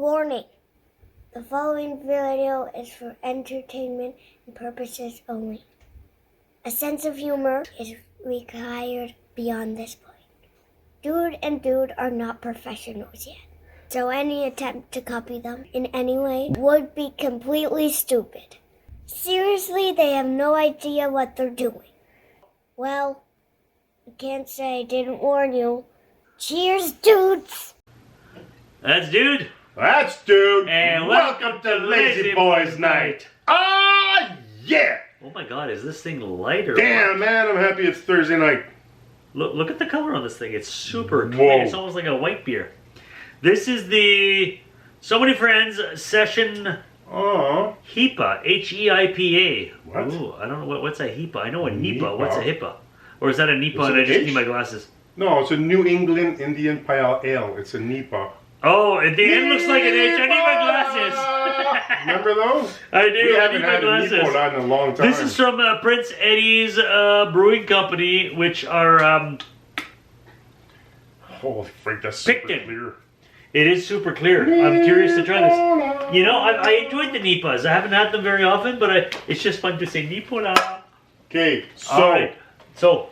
Warning. The following video is for entertainment and purposes only. A sense of humor is required beyond this point. Dude and Dude are not professionals yet, so any attempt to copy them in any way would be completely stupid. Seriously, they have no idea what they're doing. Well, I can't say I didn't warn you. Cheers, dudes! That's Dude. That's Dude. And welcome to Lazyboys night. Ah, yeah. Oh my God, is this thing light or Damn, what? man, I'm happy it's Thursday night. Look at the color on this thing. It's super Whoa. clean. It's almost like a white beer. This is the So Many Friends session NEIPA. H-E-I-P-A. What? Ooh, I don't know. What's a HEIPA? I know a NEIPA. NEIPA. What's a HIPA? Or is that a NEIPA Is and it I just H? need my glasses? No, it's a New England Indian Pale Ale. It's a NEIPA. Oh, at the end looks like an H. I need my glasses. Remember those? I do. We I haven't need my had a glasses. NEIPA on in a long time. This is from Prince Eddy's Brewing Company, which are... Holy freak, that's super Picton. clear. It is super clear. I'm curious to try this. You know, I enjoyed the NEIPAs. I haven't had them very often, but it's just fun to say NEIPA. Okay, so Alright, so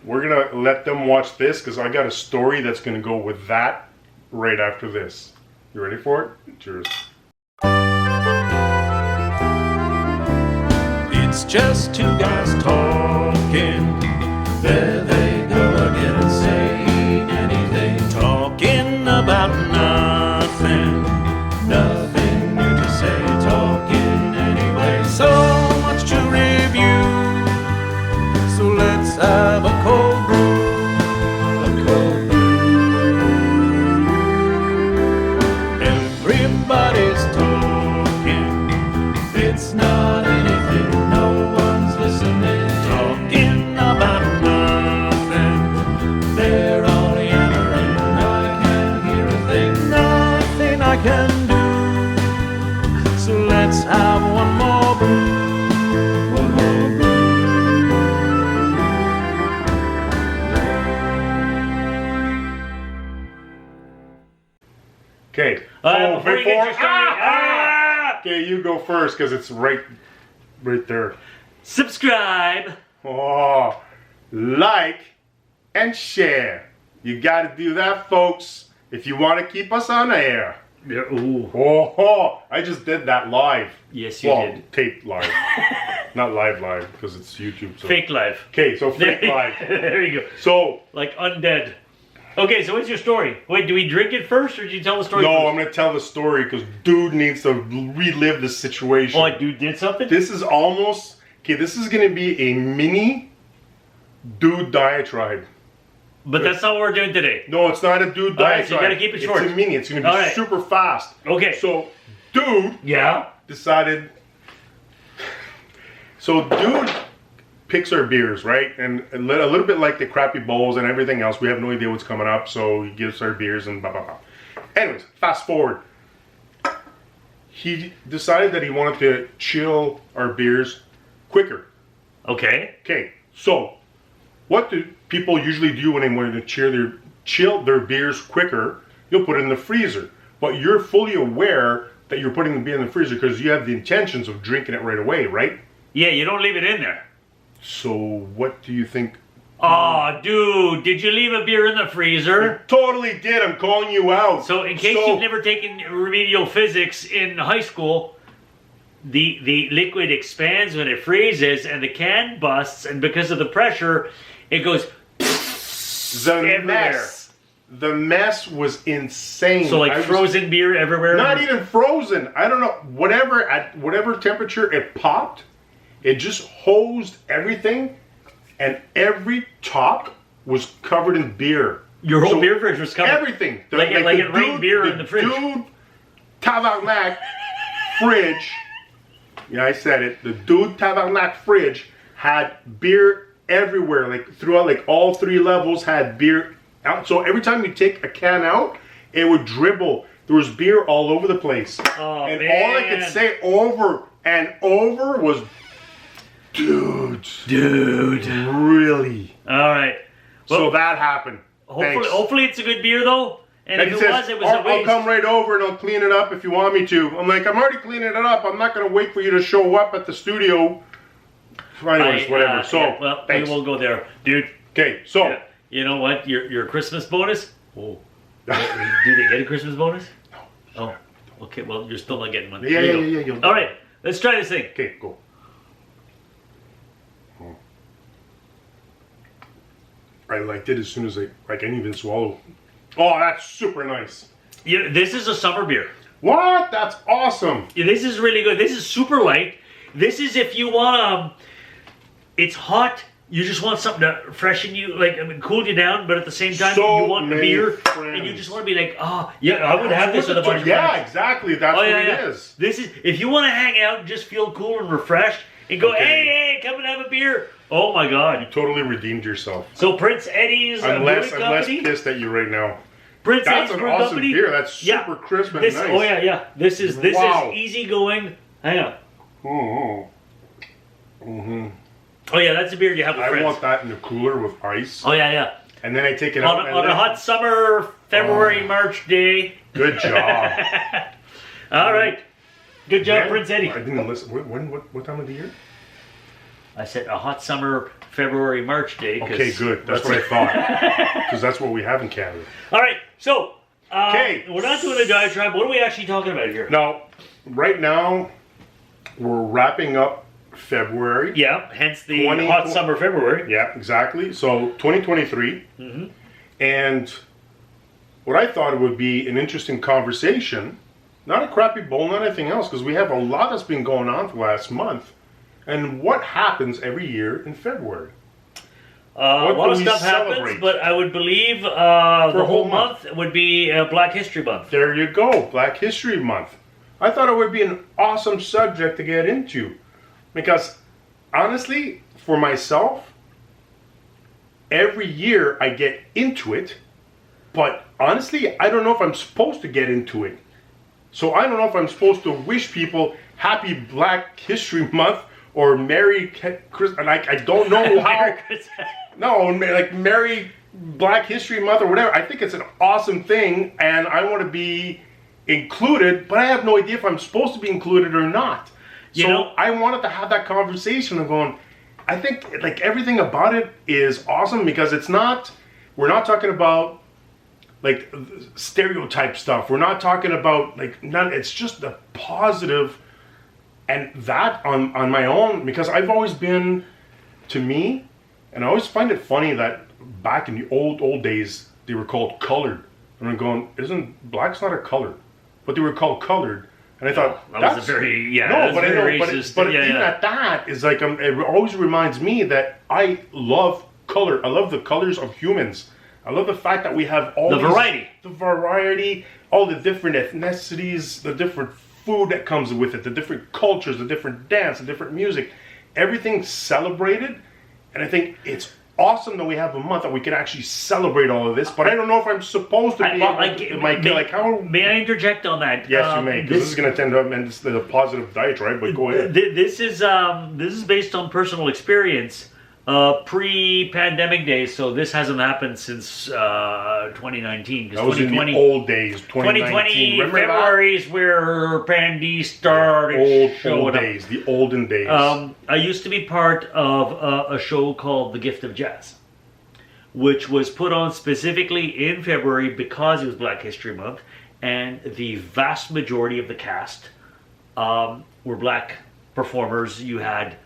we're going to let them watch this because I got a story that's going to go with that right after this. You ready for it? Cheers. It's just two guys talking. There they go again, saying anything. Talking about nothing. Nothing new to say. Talking anyway. So much to review. So let's have a cold brew. A cold brew. Everybody's talking. It's not anything. No one's listening. Talking about nothing. They're all yammering. I can't hear a thing. Nothing I can do. So let's have one more brew. One more brew. Okay. before you get your story, Okay, you go first because it's right there. subscribe. Oh, like and share. You got to do that, folks, if you want to keep us on air. Yeah, ooh. Oh, I just did that live. Yes, you Well, did. taped live. Not live because it's YouTube. So. Fake life. Okay, so fake live. There you go. So, Like undead. Okay, so what's your story? Wait, do we drink it first or do you tell the story no, first? I'm going to tell the story because Dude needs to relive the situation. Oh, Dude did something? This is almost, okay, this is going to be a mini Dude diatribe. But that's not what we're doing today. No, it's not a Dude All right, diatribe. so you gotta keep it short. It's a mini. It's going to be All right. super fast. Okay. So, Dude Yeah? decided. So, Dude picks our beers, right? And a little bit like the crappy bowls and everything else, we have no idea what's coming up, so he gives our beers and blah, blah, blah. Anyways, fast forward. He decided that he wanted to chill our beers quicker. Okay. Okay, so what do people usually do when they want to chill their beers quicker? You'll put it in the freezer. But you're fully aware that you're putting the beer in the freezer because you have the intentions of drinking it right away, right? Yeah, you don't leave it in there. So what do you think? Oh, dude, did you leave a beer in the freezer? Totally did. I'm calling you out. So, in case you've never taken remedial physics in high school, the liquid expands when it freezes, and the can busts, and because of the pressure, it goes everywhere. The mess was insane. So, like frozen beer everywhere. Not even frozen. I don't know. At whatever temperature it popped, it just hosed everything, and every top was covered in beer. Your whole beer fridge was covered. Everything. Like it rained beer in the fridge. Dude Tabarnak fridge. Yeah, I said it. The Dude Tabarnak fridge had beer everywhere. Like throughout, like all three levels had beer out. So every time you take a can out, it would dribble. There was beer all over the place. Oh, and man. all I could say over and over was, dude, really? All right. Well, So that happened. Thanks. hopefully it's a good beer, though. And And if he it says, was, it was a I'll waste. come right over and I'll clean it up if you want me to. I'm like, I'm already cleaning it up. I'm not going to wait for you to show up at the studio. Anyways, whatever. So, yeah, well, thanks. we won't go there, dude. Okay, so. Yeah. You know what? Your Christmas bonus? Oh. Do they get a Christmas bonus? No. Oh. Okay, well, you're still not getting one. Yeah. There you go. All right, let's try this thing. Okay, go. I liked it as soon as I can even swallow. Oh, that's super nice. This is a summer beer. What? That's awesome. Yeah, this is really good. This is super light. This is if you want it's hot. You just want something to freshen you, cool you down, but at the same time, So you want a many beer, friends. and you just want to be like, oh, yeah, I would have this with a bunch of Yeah, friends. exactly. That's what it is. This is, if you want to hang out and just feel cool and refreshed, and go, Okay. hey, come and have a beer. Oh my God. You totally redeemed yourself. So Prince Eddy's I'm Brewing less Company. pissed at you right now. Prince That's Eddy's an Brewing awesome Company. beer. That's super crisp and this, nice. Oh yeah. This is Wow. easy going. Hang on. Mm-hmm. Oh yeah, that's a beer you have with I friends. want that in the cooler with ice. Oh yeah. And then I take it out. On a hot summer February March day. Good job. All right. Good job, Man, Prince Eddy. I didn't listen. What time of the year? I said a hot summer February March day. Okay, good. That's what I thought. Because that's what we have in Canada. All right. So Okay. we're not doing a diatribe. What are we actually talking about here? Now, right now, we're wrapping up February. Yeah. Hence the hot summer February. Yeah, exactly. So 2023. Mm-hmm. And what I thought would be an interesting conversation, not a crappy bowl, not anything else, because we have a lot that's been going on for the last month. And what happens every year in February? A lot of do we stuff celebrate? happens, but I would believe the a whole whole month would be Black History Month. There you go, Black History Month. I thought it would be an awesome subject to get into. Because honestly, for myself, every year I get into it, but honestly, I don't know if I'm supposed to get into it. So I don't know if I'm supposed to wish people Happy Black History Month or Merry Christmas. I don't know how. No, like Merry Black History Month or whatever. I think it's an awesome thing, and I want to be included, but I have no idea if I'm supposed to be included or not. You So know, I wanted to have that conversation of going, I think like everything about it is awesome because it's not, we're not talking about like stereotype stuff. We're not talking about like none, it's just the positive. And that on my own, because I've always been, to me, and I always find it funny that back in the old days, they were called colored. And I'm going, isn't black's not a color? But they were called colored. And I thought, that was a very, no, but I know, racist. but even at that, is like, it always reminds me that I love color. I love the colors of humans. I love the fact that we have all The these- variety. the variety, all the different ethnicities, the different food that comes with it, the different cultures, the different dance, the different music, everything's celebrated. And I think it's awesome that we have a month that we can actually celebrate all of this. But I don't know if I'm supposed to be. May I interject on that? Yes, you may, because this is going to tend up and it's the positive diatribe. But go ahead. This is based on personal experience. Pre-pandemic days, so this hasn't happened since 2019. That was in the old days, 2019. Remember February is where Pandy started showing old up. days, the olden days. I used to be part of a show called The Gift of Jazz, which was put on specifically in February because it was Black History Month, and the vast majority of the cast were black performers. You had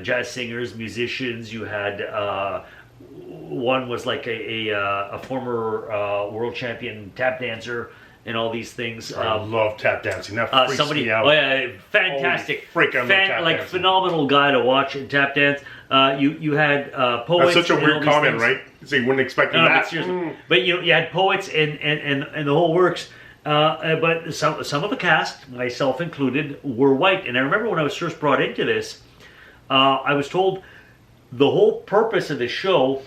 jazz singers, musicians. You had one was like a former world champion tap dancer, and all these things. I love tap dancing. That freaks me out. Oh yeah, fantastic! Holy freak, I love tap like dancing. phenomenal guy to watch and tap dance. You had poets. That's such a and weird all these comment, things. right? So you wouldn't expect No, that. but seriously. But you had poets and the whole works. But some of the cast, myself included, were white. And I remember when I was first brought into this, I was told the whole purpose of the show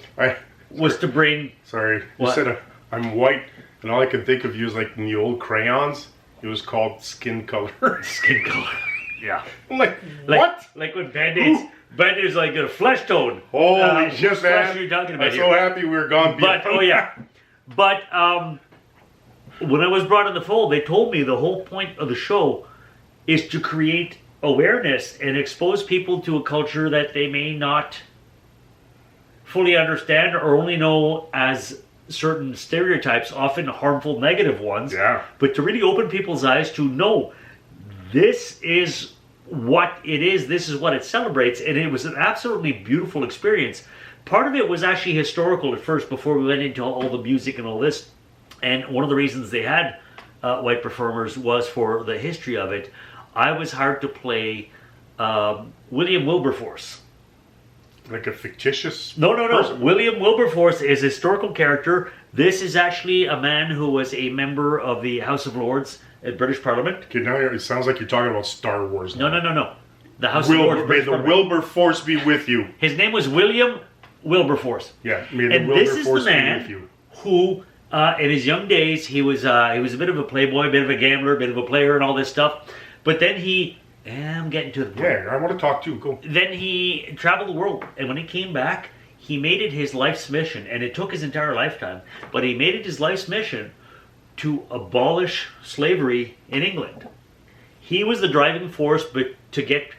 was to bring. Sorry, you What? said I'm white, and all I could think of you is like in the old crayons. It was called skin color. Skin color. Yeah. I'm like, what? Like when Band-Aids like a flesh tone. Holy shit, whose flesh man! are you talking about I'm here? so happy we're gone. But oh yeah, But when I was brought in the fold, they told me the whole point of the show is to create awareness and expose people to a culture that they may not fully understand or only know as certain stereotypes, often harmful, negative ones. Yeah. But to really open people's eyes to know this is what it is, this is what it celebrates, and it was an absolutely beautiful experience. Part of it was actually historical at first before we went into all the music and all this. And one of the reasons they had white performers was for the history of it. I was hired to play William Wilberforce. Like a fictitious No. person? William Wilberforce is a historical character. This is actually a man who was a member of the House of Lords at British Parliament. Okay, now it sounds like you're talking about Star Wars. No. The House of Lords. May British the Parliament. Wilberforce be with you. His name was William Wilberforce. Yeah, may the And this is the Wilberforce be man with you. who, in his young days, he was a bit of a playboy, a bit of a gambler, a bit of a player, and all this stuff. But then I'm getting to the point. Yeah, I want to talk too. Go. Then he traveled the world, and when he came back, he made it his life's mission, and it took his entire lifetime, but he made it his life's mission to abolish slavery in England. He was the driving force to get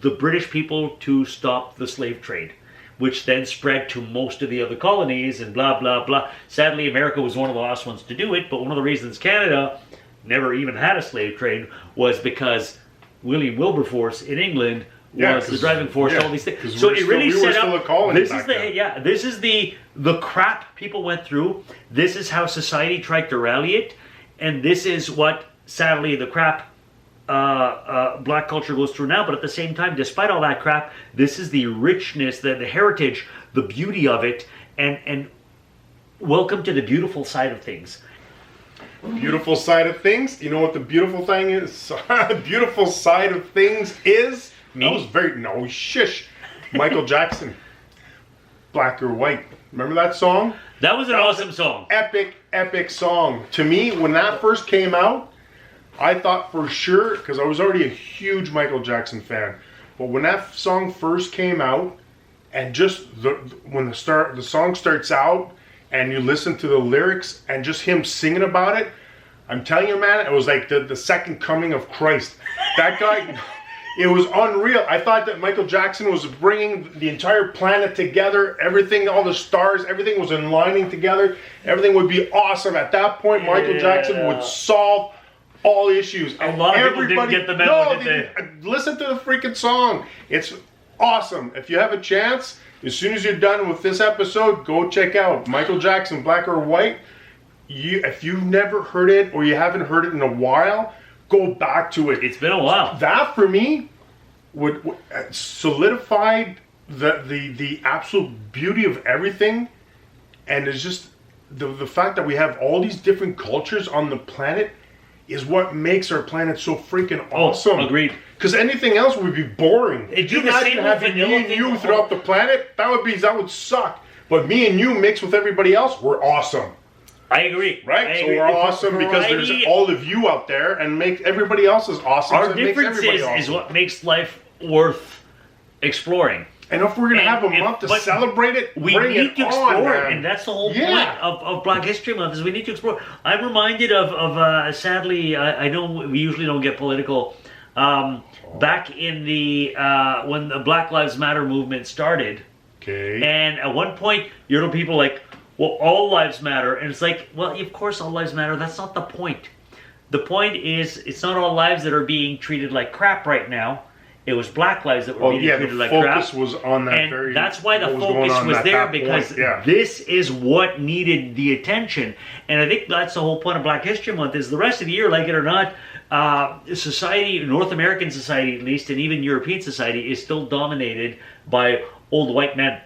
the British people to stop the slave trade, which then spread to most of the other colonies and blah, blah, blah. Sadly, America was one of the last ones to do it, but one of the reasons Canada never even had a slave trade was because William Wilberforce in England was the driving force to all these things. So it really set up. This is the crap people went through. This is how society tried to rally it, and this is what sadly the crap black culture goes through now. But at the same time, despite all that crap, this is the richness, the heritage, the beauty of it, and welcome to the beautiful side of things. Beautiful side of things. You know what the beautiful thing is? Beautiful side of things is. Me? That was no shush. Michael Jackson. Black or White. Remember that song? That was an awesome song. Epic song. To me, when that first came out, I thought for sure, because I was already a huge Michael Jackson fan, but when that song first came out, and just when the song starts out, and you listen to the lyrics and just him singing about it, I'm telling you, man, it was like the second coming of Christ. That guy, it was unreal. I thought that Michael Jackson was bringing the entire planet together. Everything, all the stars, everything was aligning together. Everything would be awesome. At that point, Michael Jackson would solve all issues. A lot of people didn't get the memo, did they? Listen to the freaking song. It's awesome. If you have a chance, as soon as you're done with this episode, go check out Michael Jackson, Black or White. If you've never heard it or you haven't heard it in a while, go back to it. It's been a while. That for me would solidified the absolute beauty of everything, and it's just the fact that we have all these different cultures on the planet is what makes our planet so freaking awesome. Agreed. Because anything else would be boring. It'd Can you be the imagine same having vanilla me and thing you the throughout the planet? That would suck. But me and you mixed with everybody else, we're awesome. I agree. Right? I so agree. we're awesome because there's all of you out there, and make everybody else is awesome. Our so it makes differences everybody awesome. is what makes life worth exploring. And if we're going to have a month to celebrate it, we bring need it to on, explore man. it, and that's the whole point of Black History Month is we need to explore. I'm reminded of sadly, I know we usually don't get political. Back in the when the Black Lives Matter movement started, okay, and at one point you know people like, well, all lives matter, and it's like, well, of course all lives matter. That's not the point. The point is, it's not all lives that are being treated like crap right now. It was black lives that were being treated like crap. The focus was on that, and that's why the focus was there, because this is what needed the attention. And I think that's the whole point of Black History Month is the rest of the year, like it or not, society, North American society at least, and even European society is still dominated by old white men.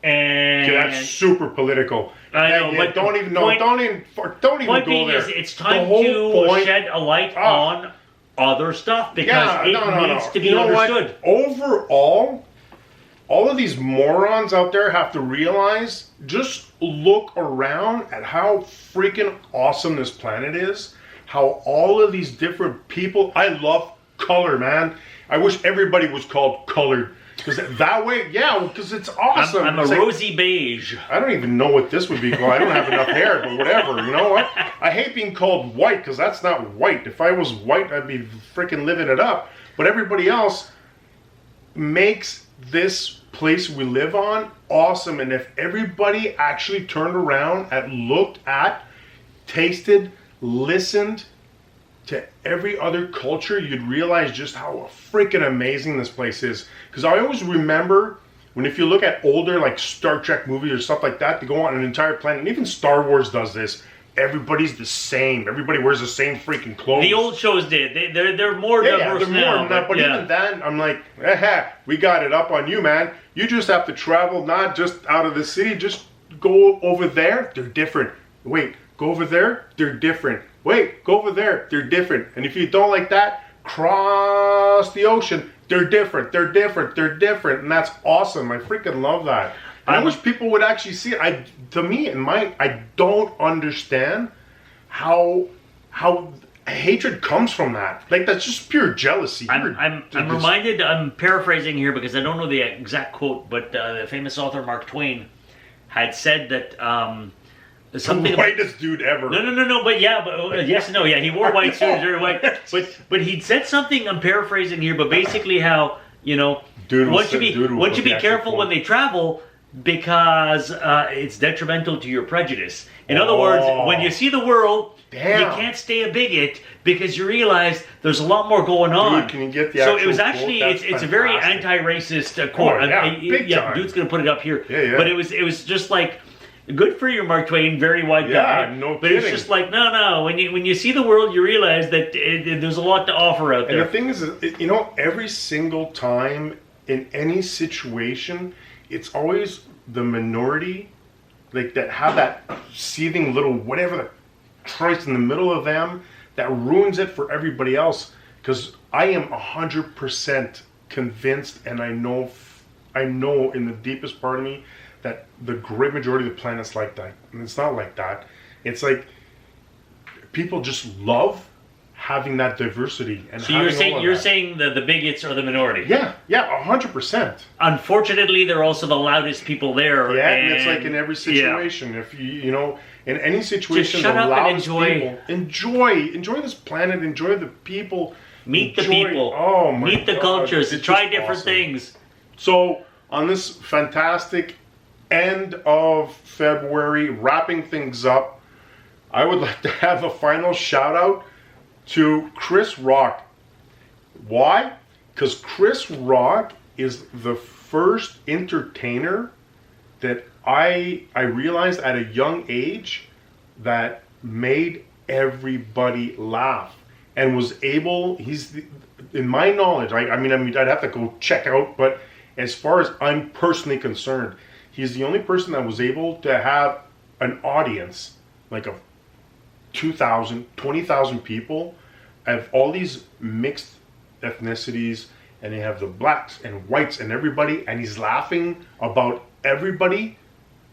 And that's super political. I know, but don't even point go there. Is it's time to shed a light on other stuff because it needs to be understood. Overall, all of these morons out there have to realize, just look around at how freaking awesome this planet is. How all of these different people, I love color, man. I wish everybody was called colored. Because that way, yeah, because it's awesome. I'm a It's like, rosy beige. I don't even know what this would be called. I don't have enough hair, but whatever. You know what? I hate being called white because that's not white. If I was white, I'd be freaking living it up. But everybody else makes this place we live on awesome. And if everybody actually turned around and looked at, tasted, listened to every other culture, you'd realize just how freaking amazing this place is. Because I always remember when, if you look at older like Star Trek movies or stuff like that, they go on an entire planet, and even Star Wars does this. Everybody's the same. Everybody wears the same freaking clothes. The old shows did. They're more diverse now. But even then, I'm like, we got it up on you, man. You just have to travel, not just out of the city. Just go over there. They're different. Wait, go over there. They're different. Wait, go over there. They're different. And if you don't like that, cross the ocean. They're different. They're different. They're different. And that's awesome. I freaking love that. And I wish people would actually see it. I don't understand how hatred comes from that. Like, that's just pure jealousy. I'm reminded, I'm paraphrasing here because I don't know the exact quote, but the famous author Mark Twain had said that something the whitest dude ever. No. But yes and no. Yeah, he wore white suits, very white. But he'd said something. I'm paraphrasing here, but basically how one should be careful when they travel because it's detrimental to your prejudice. In other words, when you see the world, you can't stay a bigot because you realize there's a lot more going on. Dude, can you get the so actual it was actually quote? it's a very anti-racist quote. Big time. Dude's gonna put it up here. Yeah. But it was just like, good for you, Mark Twain, very white guy. Yeah, no But kidding. it's just like, no. When you see the world, you realize that there's a lot to offer out there. And the thing is, every single time in any situation, it's always the minority, like that have that seething little whatever the Christ in the middle of them that ruins it for everybody else. Because I am 100% convinced, and I know in the deepest part of me that the great majority of the planet's like that. And it's not like that. It's like people just love having that diversity. And so you're saying that the bigots are the minority? Yeah, 100%. Unfortunately, they're also the loudest people there. Yeah, and it's like in every situation. If you in any situation, just shut the up and loudest people enjoy this planet, enjoy the people, meet the people. Oh my meet the God, cultures, it's try just different awesome. things. So on this fantastic end of February, wrapping things up, I would like to have a final shout out to Chris Rock. Why? Because Chris Rock is the first entertainer that I realized at a young age that made everybody laugh and was able. In my knowledge, I mean, I'd have to go check out, but as far as I'm personally concerned, he's the only person that was able to have an audience like of 2,000, 20,000 people, of all these mixed ethnicities, and they have the blacks and whites and everybody, and he's laughing about everybody.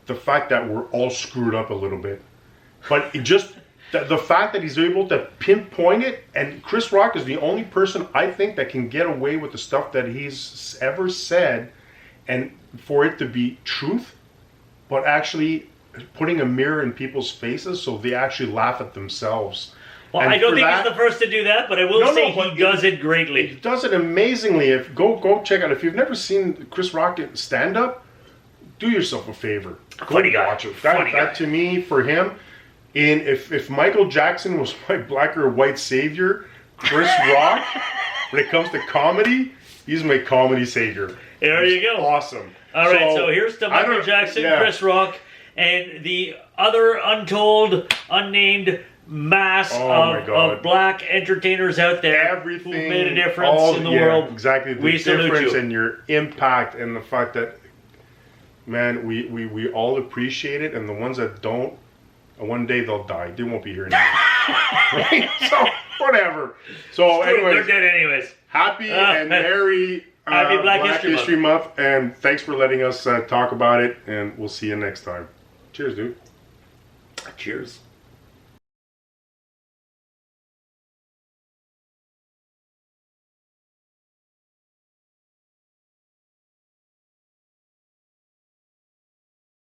The fact that we're all screwed up a little bit, but it just the fact that he's able to pinpoint it, and Chris Rock is the only person I think that can get away with the stuff that he's ever said, and for it to be truth, but actually putting a mirror in people's faces so they actually laugh at themselves. Well, And I don't for think that- he's the first to do that, but I will say he does it greatly. He does it amazingly. Go check out. If you've never seen Chris Rock stand up, do yourself a favor. Funny guy. Watch it. Funny guy. That to me, for him, if Michael Jackson was my black or white savior, Chris Rock, when it comes to comedy, he's my comedy savior. There you go. Awesome. All right, so here's to Michael Jackson, Chris Rock, and the other untold, unnamed mass of black entertainers out there Everything, who made a difference in the world. Exactly. The We salute difference you. and your impact, and the fact that, man, we all appreciate it, and the ones that don't, one day they'll die. They won't be here anymore. Right? So, whatever. So, anyways, They're dead anyways. happy and merry Happy Black History History Month, and thanks for letting us talk about it, and we'll see you next time. Cheers, dude. Cheers.